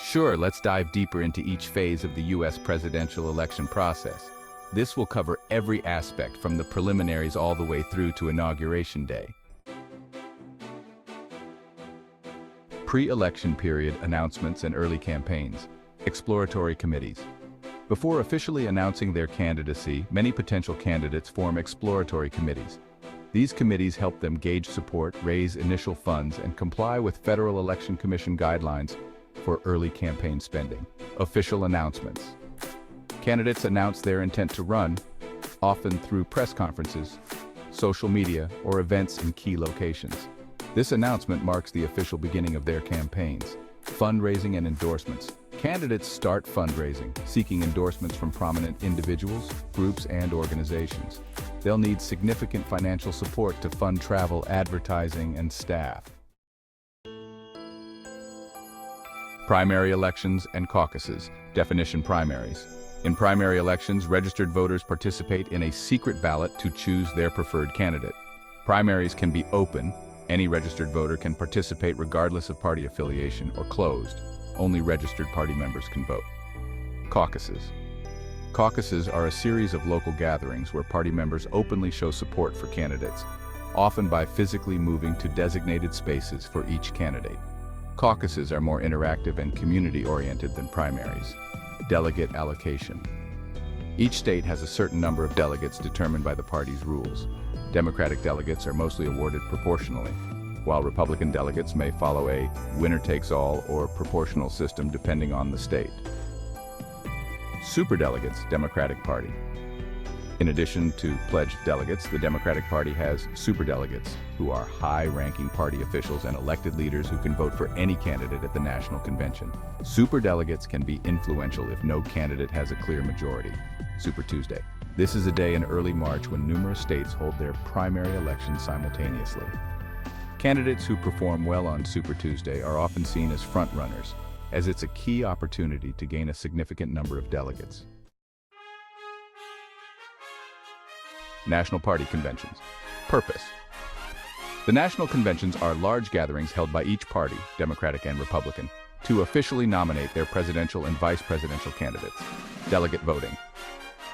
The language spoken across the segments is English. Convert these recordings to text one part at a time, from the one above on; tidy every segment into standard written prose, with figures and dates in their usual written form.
Sure, let's dive deeper into each phase of the U.S. presidential election process. This will cover every aspect from the preliminaries all the way through to Inauguration Day. Pre-election period announcements and early campaigns. Exploratory committees. Before officially announcing their candidacy, many potential candidates form exploratory committees. These committees help them gauge support, raise initial funds, and comply with Federal Election Commission guidelines for early campaign spending. Official announcements. Candidates announce their intent to run, often through press conferences, social media, or events in key locations. This announcement marks the official beginning of their campaigns. Fundraising and endorsements. Candidates start fundraising, seeking endorsements from prominent individuals, groups, and organizations. They'll need significant financial support to fund travel, advertising, and staff. Primary elections and caucuses. Definition: primaries. In primary elections, registered voters participate in a secret ballot to choose their preferred candidate. Primaries can be open. Any registered voter can participate regardless of party affiliation, or closed. Only registered party members can vote. Caucuses. Caucuses are a series of local gatherings where party members openly show support for candidates, often by physically moving to designated spaces for each candidate. Caucuses are more interactive and community-oriented than primaries. Delegate allocation. Each state has a certain number of delegates determined by the party's rules. Democratic delegates are mostly awarded proportionally, while Republican delegates may follow a winner-takes-all or proportional system depending on the state. Superdelegates, Democratic Party. In addition to pledged delegates, the Democratic Party has superdelegates, who are high-ranking party officials and elected leaders who can vote for any candidate at the National Convention. Superdelegates can be influential if no candidate has a clear majority. Super Tuesday. This is a day in early March when numerous states hold their primary elections simultaneously. Candidates who perform well on Super Tuesday are often seen as front-runners, as it's a key opportunity to gain a significant number of delegates. National Party Conventions. Purpose. The national conventions are large gatherings held by each party, Democratic and Republican, to officially nominate their presidential and vice presidential candidates. Delegate voting.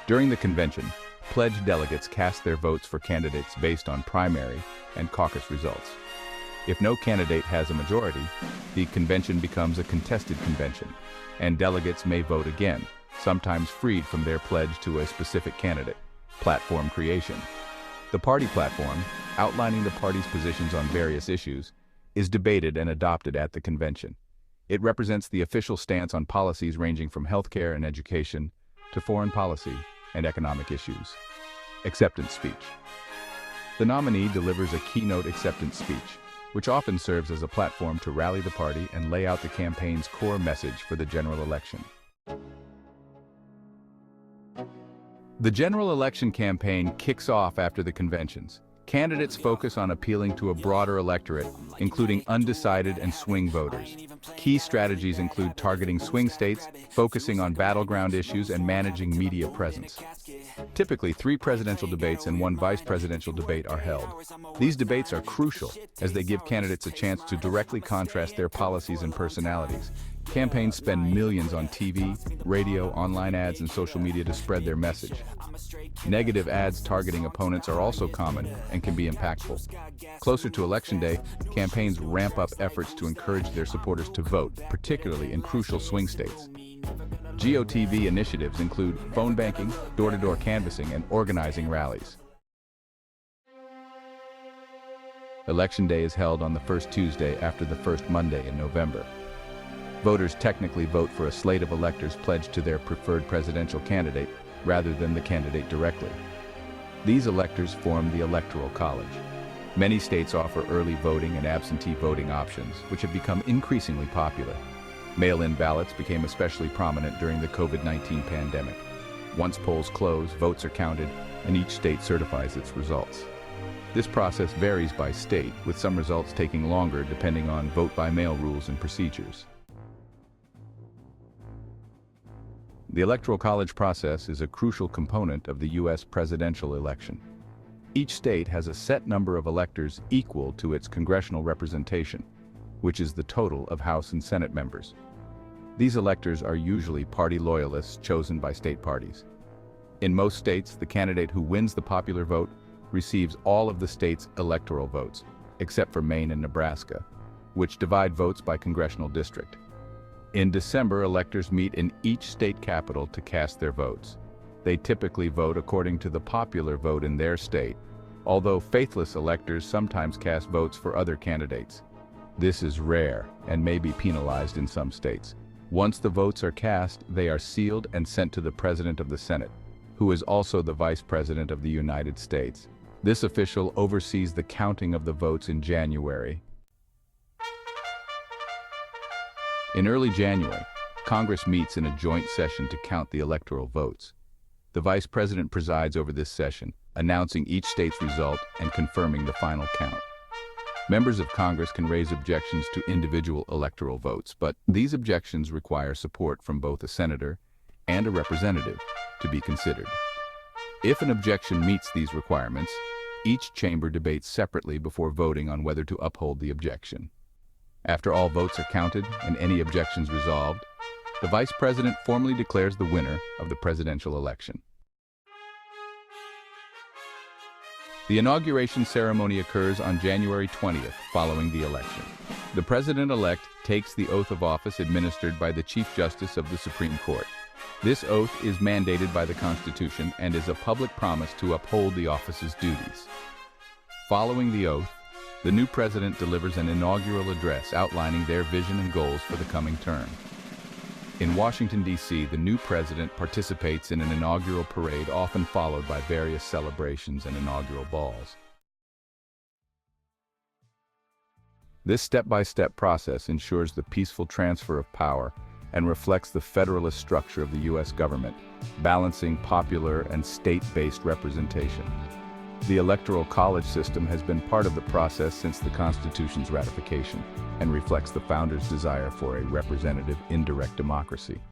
During the convention, pledged delegates cast their votes for candidates based on primary and caucus results. If no candidate has a majority, the convention becomes a contested convention, and delegates may vote again, sometimes freed from their pledge to a specific candidate. Platform creation. The party platform, outlining the party's positions on various issues, is debated and adopted at the convention. It represents the official stance on policies ranging from healthcare and education to foreign policy and economic issues. Acceptance speech. The nominee delivers a keynote acceptance speech, which often serves as a platform to rally the party and lay out the campaign's core message for the general election. The general election campaign kicks off after the conventions. Candidates focus on appealing to a broader electorate, including undecided and swing voters. Key strategies include targeting swing states, focusing on battleground issues, and managing media presence. Typically, 3 presidential debates and 1 vice presidential debate are held. These debates are crucial as they give candidates a chance to directly contrast their policies and personalities. Campaigns spend millions on TV, radio, online ads, and social media to spread their message. Negative ads targeting opponents are also common and can be impactful. Closer to Election Day, campaigns ramp up efforts to encourage their supporters to vote, particularly in crucial swing states. GOTV initiatives include phone banking, door-to-door canvassing, and organizing rallies. Election Day is held on the first Tuesday after the first Monday in November. Voters technically vote for a slate of electors pledged to their preferred presidential candidate rather than the candidate directly. These electors form the Electoral College. Many states offer early voting and absentee voting options, which have become increasingly popular. Mail-in ballots became especially prominent during the COVID-19 pandemic. Once polls close, votes are counted, and each state certifies its results. This process varies by state, with some results taking longer depending on vote-by-mail rules and procedures. The Electoral College process is a crucial component of the U.S. presidential election. Each state has a set number of electors equal to its congressional representation, which is the total of House and Senate members. These electors are usually party loyalists chosen by state parties. In most states, the candidate who wins the popular vote receives all of the state's electoral votes, except for Maine and Nebraska, which divide votes by congressional district. In December, electors meet in each state capital to cast their votes. They typically vote according to the popular vote in their state, although faithless electors sometimes cast votes for other candidates. This is rare and may be penalized in some states. Once the votes are cast, they are sealed and sent to the President of the Senate, who is also the Vice President of the United States. This official oversees the counting of the votes in January. In early January, Congress meets in a joint session to count the electoral votes. The Vice President presides over this session, announcing each state's result and confirming the final count. Members of Congress can raise objections to individual electoral votes, but these objections require support from both a senator and a representative to be considered. If an objection meets these requirements, each chamber debates separately before voting on whether to uphold the objection. After all votes are counted and any objections resolved, the Vice President formally declares the winner of the presidential election. The inauguration ceremony occurs on January 20th, following the election. The President-elect takes the oath of office administered by the Chief Justice of the Supreme Court. This oath is mandated by the Constitution and is a public promise to uphold the office's duties. Following the oath, the new president delivers an inaugural address outlining their vision and goals for the coming term. In Washington, D.C., the new president participates in an inaugural parade, often followed by various celebrations and inaugural balls. This step-by-step process ensures the peaceful transfer of power and reflects the federalist structure of the U.S. government, balancing popular and state-based representation. The Electoral College system has been part of the process since the Constitution's ratification and reflects the founders' desire for a representative, indirect democracy.